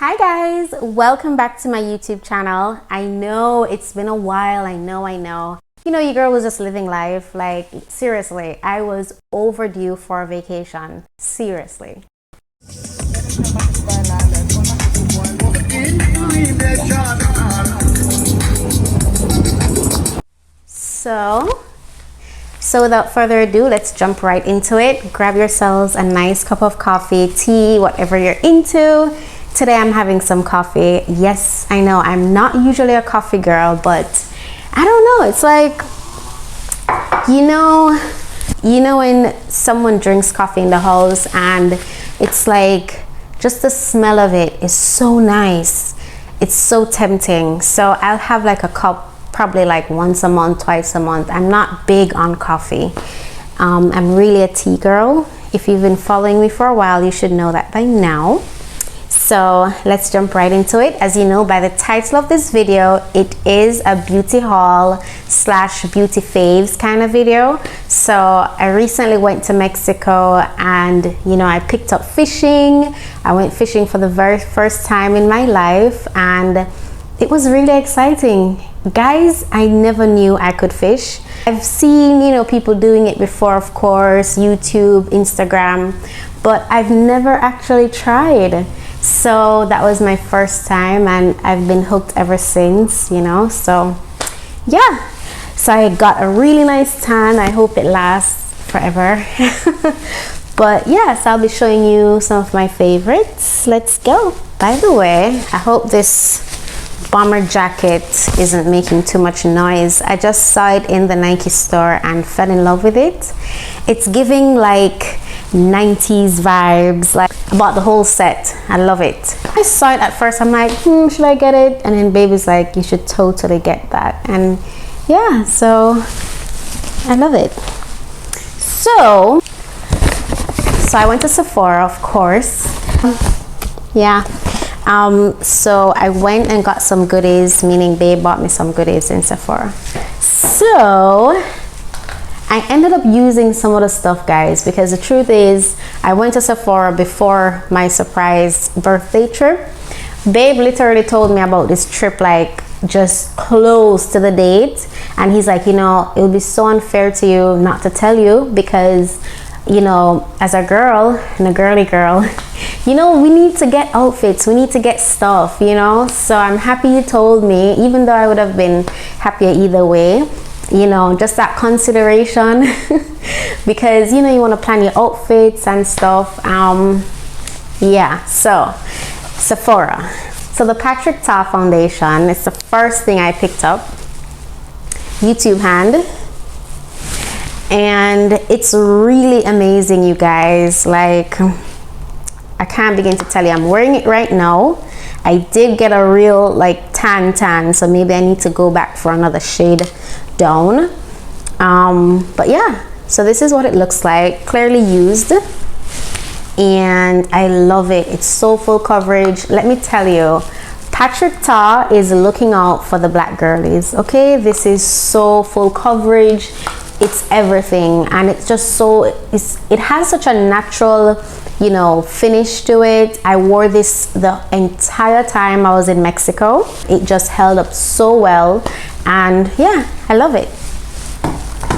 Hi guys, welcome back to my YouTube channel. I know it's been a while, I know. You know, your girl was just living life. Like, seriously, I was overdue for a vacation. Seriously. So without further ado, let's jump right into it. Grab yourselves a nice cup of coffee, tea, whatever you're into. Today I'm having some coffee. Yes, I know I'm not usually a coffee girl, but I don't know. It's like, you know when someone drinks coffee in the house and it's like just the smell of it is so nice. It's so tempting. So I'll have like a cup probably like once a month, twice a month. I'm not big on coffee. I'm really a tea girl. If you've been following me for a while, you should know that by now. So let's jump right into it. As you know by the title of this video, it is a beauty haul slash beauty faves kind of video. So I recently went to Mexico and you know, I picked up fishing. I went fishing for the very first time in my life and it was really exciting. Guys, I never knew I could fish. I've seen, you know, people doing it before, of course, YouTube, Instagram, but I've never actually tried. So that was my first time and I've been hooked ever since, you know. So yeah, so I got a really nice tan. I hope it lasts forever. But yes, I'll be showing you some of my favorites. Let's go. By the way, I hope this bomber jacket isn't making too much noise. I just saw it in the Nike store and fell in love with it. It's giving like 90s vibes, like about the whole set. I love it. I saw it at first, I'm like, should I get it? And then baby's like, you should totally get that. And yeah, so I love it. So I went to Sephora, of course. Yeah. So I went and got some goodies, meaning babe bought me some goodies in Sephora. So I ended up using some of the stuff, guys, because the truth is I went to Sephora before my surprise birthday trip. Babe literally told me about this trip like just close to the date, and he's like, you know, it would be so unfair to you not to tell you because, you know, as a girl and a girly girl, you know, we need to get outfits, we need to get stuff, you know. So I'm happy you told me, even though I would have been happier either way, you know, just that consideration. Because, you know, you want to plan your outfits and stuff. Yeah, so Sephora. So the Patrick Ta foundation is the first thing I picked up. YouTube hand. And it's really amazing, you guys. Like, I can't begin to tell you. I'm wearing it right now. I did get a real like tan, so maybe I need to go back for another shade down. But yeah, so this is what it looks like, clearly used, and I love it. It's so full coverage. Let me tell you, Patrick Ta is looking out for the black girlies. Okay, this is so full coverage. It's everything, and it's just so it has such a natural, you know, finish to it. I wore this the entire time I was in Mexico. It just held up so well, and yeah, I love it.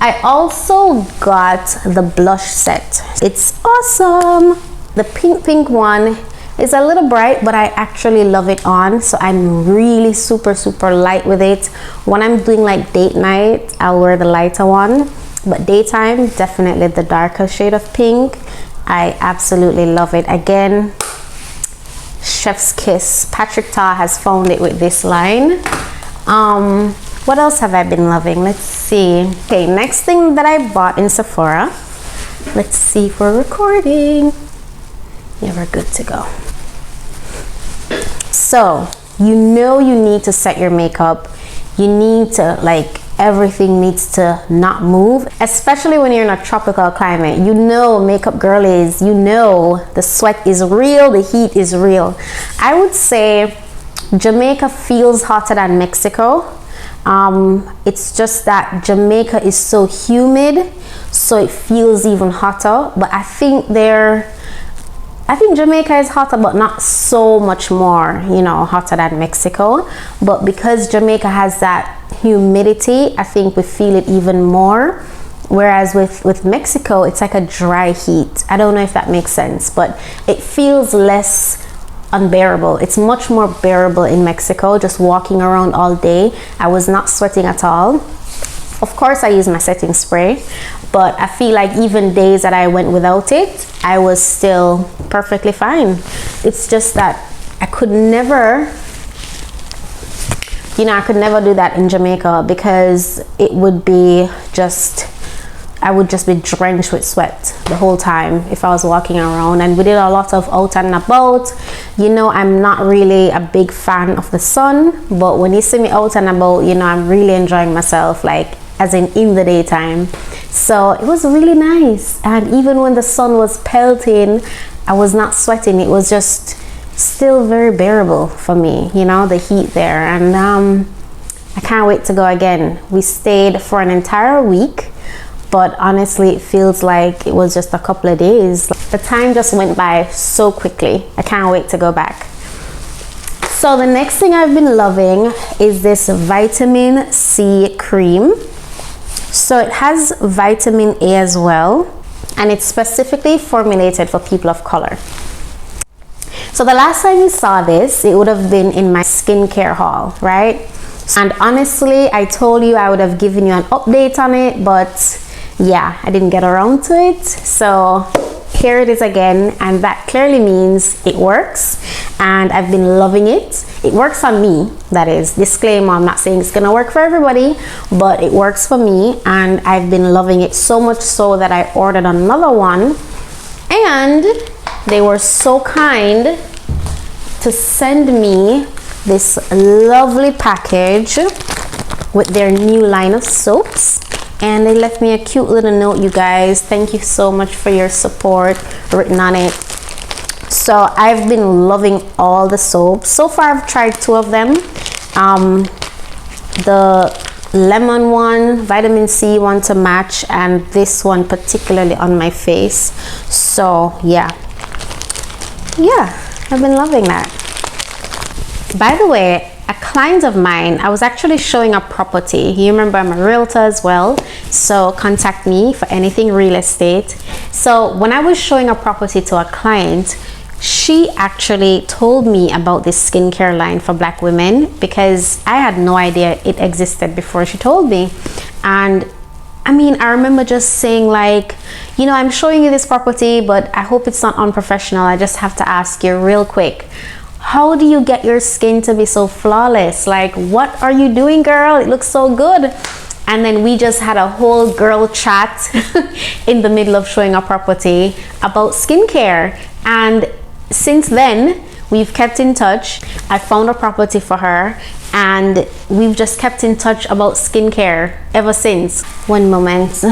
I also got the blush set. It's awesome. The pink one is a little bright, but I actually love it on, so I'm really super light with it. When I'm doing like date night, I'll wear the lighter one, but daytime, definitely the darker shade of pink. I absolutely love it. Again, chef's kiss. Patrick Ta has found it with this line. What else have I been loving? Let's see. Okay, next thing that I bought in Sephora. Let's see if we're recording. Yeah, we're good to go. So, you know you need to set your makeup. You need to, like, everything needs to not move, especially when you're in a tropical climate. You know, makeup girlies, you know the sweat is real, the heat is real. I would say Jamaica feels hotter than Mexico. It's just that Jamaica is so humid, so it feels even hotter, but I think they're I think Jamaica is hotter, but not so much more, you know, hotter than Mexico. But because Jamaica has that humidity, I think we feel it even more. Whereas with Mexico, it's like a dry heat. I don't know if that makes sense, but it feels less unbearable. It's much more bearable in Mexico, just walking around all day. I was not sweating at all. Of course, I use my setting spray, but I feel like even days that I went without it, I was still perfectly fine. It's just that I could never, you know, I could never do that in Jamaica, because it would be just, I would just be drenched with sweat the whole time if I was walking around. And we did a lot of out and about. You know, I'm not really a big fan of the sun, but when you see me out and about, you know, I'm really enjoying myself, like as in the daytime. So it was really nice. And even when the sun was pelting, I was not sweating. It was just still very bearable for me, you know, the heat there. And I can't wait to go again. We stayed for an entire week, but honestly, it feels like it was just a couple of days. The time just went by so quickly. I can't wait to go back. So the next thing I've been loving is this vitamin C cream. So it has vitamin A as well, and it's specifically formulated for people of color. So the last time you saw this, it would have been in my skincare haul, right? And honestly, I told you I would have given you an update on it, but yeah, I didn't get around to it. So here it is again, and that clearly means it works, and I've been loving it. It works on me, that is. Disclaimer, I'm not saying it's gonna work for everybody, but it works for me, and I've been loving it so much so that I ordered another one, and they were so kind to send me this lovely package with their new line of soaps. And they left me a cute little note, you guys. Thank you so much for your support written on it. So I've been loving all the soaps. So far I've tried 2 of them. The lemon one, vitamin C one to match, and this one particularly on my face. So yeah, I've been loving that. By the way, a client of mine, I was actually showing a property. You remember I'm a realtor as well, so contact me for anything real estate. So when I was showing a property to a client, she actually told me about this skincare line for Black women, because I had no idea it existed before she told me. And I mean, I remember just saying like, you know, I'm showing you this property, but I hope it's not unprofessional. I just have to ask you real quick, how do you get your skin to be so flawless? Like, what are you doing, girl? It looks so good. And then we just had a whole girl chat in the middle of showing a property about skincare. And since then, we've kept in touch. I found a property for her, and we've just kept in touch about skincare ever since. One moment.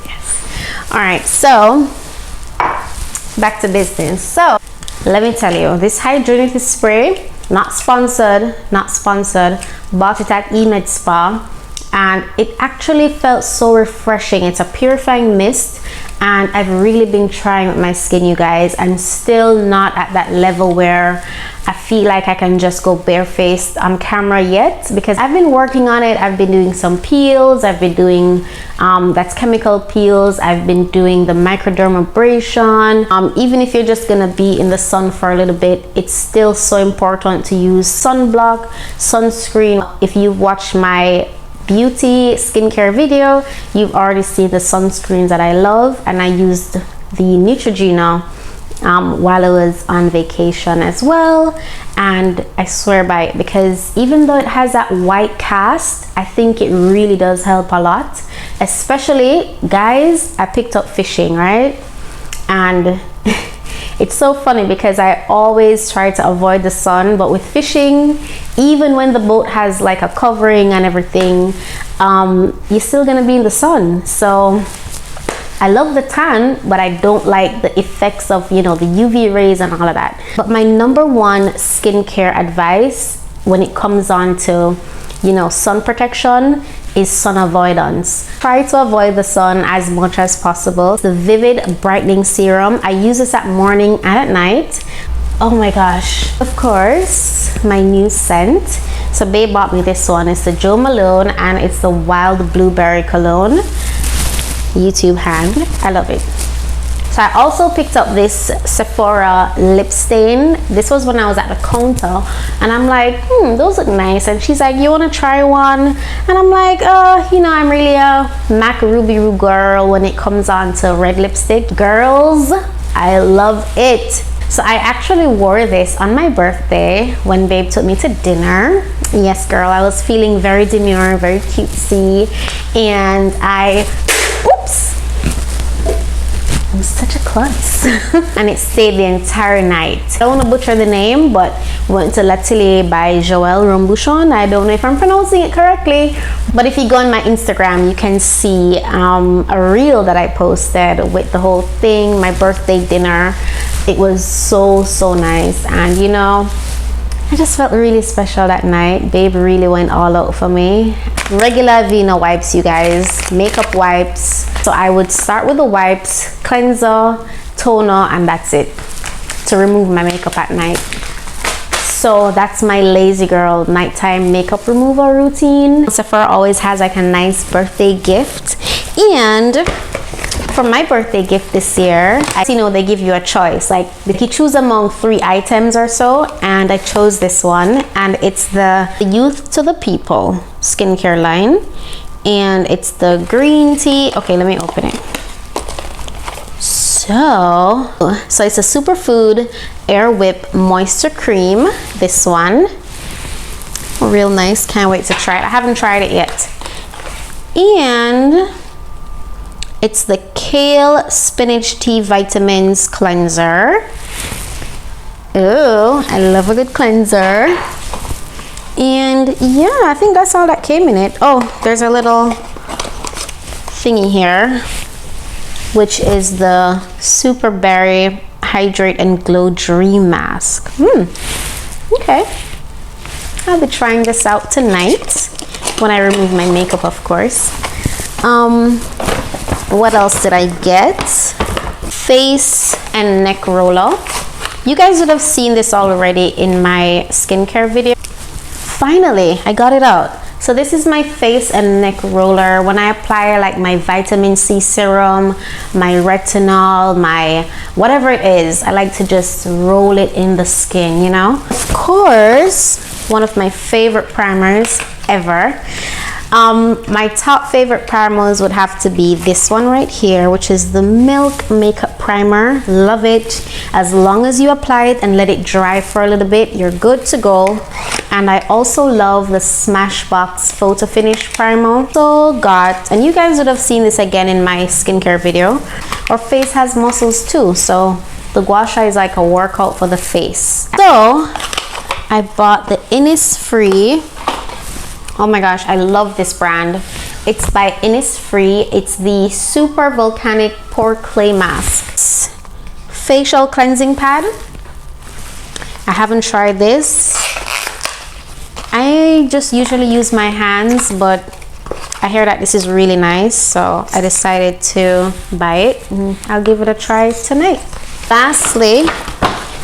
Yes. All right, so back to business. So let me tell you, this hydrogenated spray, not sponsored, bought it at eMed Spa, and it actually felt so refreshing. It's a purifying mist, and I've really been trying with my skin, you guys. I'm still not at that level where I feel like I can just go barefaced on camera yet, because I've been working on it. I've been doing some peels. I've been doing that's chemical peels. I've been doing the microdermabrasion. Even if you're just gonna be in the sun for a little bit, it's still so important to use sunblock, sunscreen. If you've watched my beauty skincare video, you've already seen the sunscreens that I love, and I used the Neutrogena while I was on vacation as well, and I swear by it, because even though it has that white cast, I think it really does help a lot. Especially, guys, I picked up fishing, right? And it's so funny because I always try to avoid the sun, but with fishing, even when the boat has like a covering and everything, you're still gonna be in the sun. So I love the tan, but I don't like the effects of, you know, the UV rays and all of that. But my number one skincare advice when it comes on to, you know, sun protection is sun avoidance. Try to avoid the sun as much as possible. The Vivid Brightening Serum, I use this at morning and at night. Oh my gosh. Of course, my new scent. So babe bought me this one. It's the Jo Malone and it's the Wild Blueberry Cologne. YouTube hand. I love it. So I also picked up this Sephora lip stain. This was when I was at the counter and I'm like, those look nice. And she's like, you want to try one? And I'm like, you know, I'm really a MAC Ruby Roo girl when it comes on to red lipstick. Girls, I love it. So I actually wore this on my birthday when babe took me to dinner. Yes, girl, I was feeling very demure, very cutesy. And I'm such a klutz. And it stayed the entire night. I don't want to butcher the name, but went to L'Atelier by Joël Rombouchon. I don't know if I'm pronouncing it correctly, but if you go on my Instagram, you can see a reel that I posted with the whole thing, my birthday dinner. It was so nice, and you know, I just felt really special that night. Babe really went all out for me. Regular Aveeno wipes, you guys, makeup wipes. So I would start with the wipes, cleanser, toner, and that's it, to remove my makeup at night. So that's my lazy girl nighttime makeup removal routine. Sephora always has like a nice birthday gift, and for my birthday gift this year, you know, they give you a choice, like you choose among 3 items or so, and I chose this one, and it's the Youth to the People skincare line, and it's the green tea. Okay, let me open it. So it's a Superfood Air Whip Moisture Cream, this one. Real nice, can't wait to try it. I haven't tried it yet. And it's the Kale Spinach Tea Vitamins Cleanser. Oh, I love a good cleanser. And yeah, I think that's all that came in it. Oh, there's a little thingy here, which is the Super Berry Hydrate and Glow Dream Mask. Okay. I'll be trying this out tonight when I remove my makeup, of course. What else did I get? Face and neck roller. You guys would have seen this already in my skincare video. Finally, I got it out. So this is my face and neck roller. When I apply like my vitamin C serum, my retinol, my whatever it is, I like to just roll it in the skin, you know. Of course, one of my favorite primers ever. My top favorite primers would have to be this one right here, which is the Milk Makeup Primer. Love it. As long as you apply it and let it dry for a little bit, you're good to go. And I also love the Smashbox Photo Finish Primer. So got, and you guys would have seen this again in my skincare video. Our face has muscles too, so the gua sha is like a workout for the face. So I bought the Innisfree. Oh my gosh, I love this brand. It's by Innisfree. It's the Super Volcanic Pore Clay Masks facial cleansing pad. I haven't tried this. I just usually use my hands, but I hear that this is really nice, so I decided to buy it. I'll give it a try tonight. Lastly,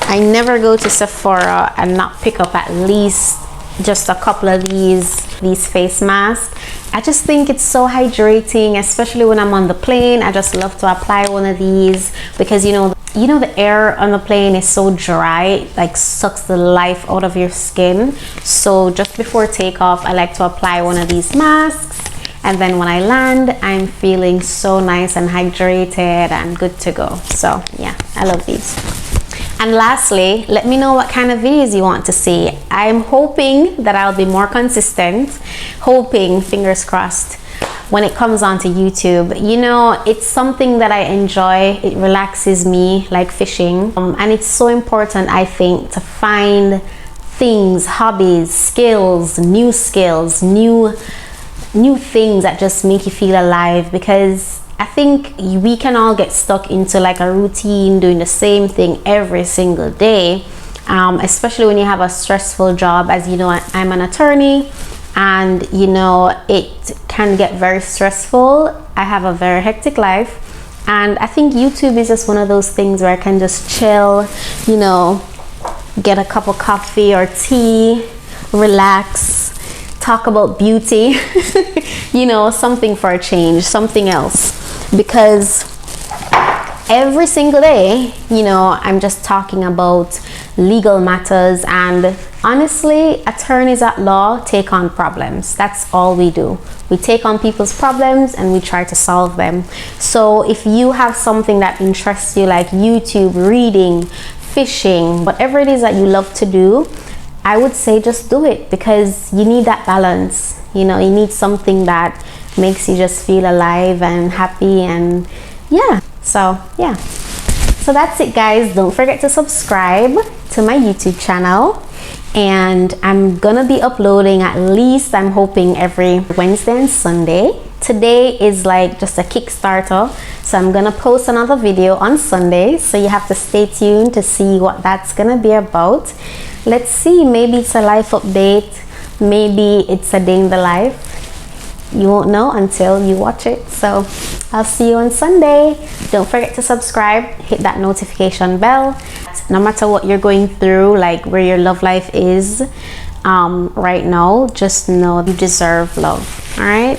I never go to Sephora and not pick up at least just a couple of these face masks. I just think it's so hydrating, especially when I'm on the plane. I just love to apply one of these because you know the air on the plane is so dry, like sucks the life out of your skin. So just before takeoff, I like to apply one of these masks, and then when I land, I'm feeling so nice and hydrated and good to go. So yeah, I love these. And lastly, let me know what kind of videos you want to see. I'm hoping that I'll be more consistent, hoping, fingers crossed, when it comes onto YouTube. You know, it's something that I enjoy. It relaxes me like fishing. And it's so important, I think, to find things, hobbies, skills, new things that just make you feel alive, because I think we can all get stuck into like a routine, doing the same thing every single day, especially when you have a stressful job. As you know, I'm an attorney, and you know, it can get very stressful. I have a very hectic life, and I think YouTube is just one of those things where I can just chill, you know, get a cup of coffee or tea, relax, talk about beauty, you know, something for a change, something else. Because every single day, you know, I'm just talking about legal matters, and honestly, attorneys at law take on problems. That's all we do. We take on people's problems and we try to solve them. So if you have something that interests you, like YouTube, reading, fishing, whatever it is that you love to do, I would say just do it, because you need that balance. You know, you need something that makes you just feel alive and happy, and yeah. So yeah, so that's it, guys. Don't forget to subscribe to my YouTube channel, and I'm gonna be uploading at least, I'm hoping, every Wednesday and Sunday. Today is like just a Kickstarter, so I'm gonna post another video on Sunday, so you have to stay tuned to see what that's gonna be about. Let's see, maybe it's a life update, maybe it's a day in the life. You won't know until you watch it. So I'll see you on Sunday. Don't forget to subscribe, hit that notification bell. No matter what you're going through, like where your love life is right now, just know you deserve love. All right,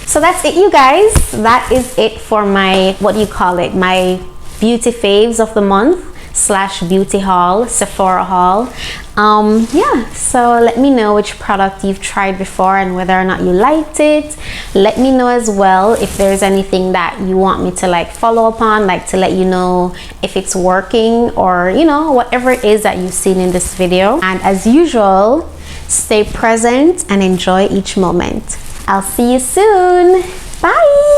so that's it, you guys. That is it for my, what do you call it, my beauty faves of the month / beauty haul, Sephora haul. Yeah, so let me know which product you've tried before and whether or not you liked it. Let me know as well if there's anything that you want me to like follow up on, like to let you know if it's working, or you know, whatever it is that you've seen in this video. And as usual, stay present and enjoy each moment. I'll see you soon. Bye.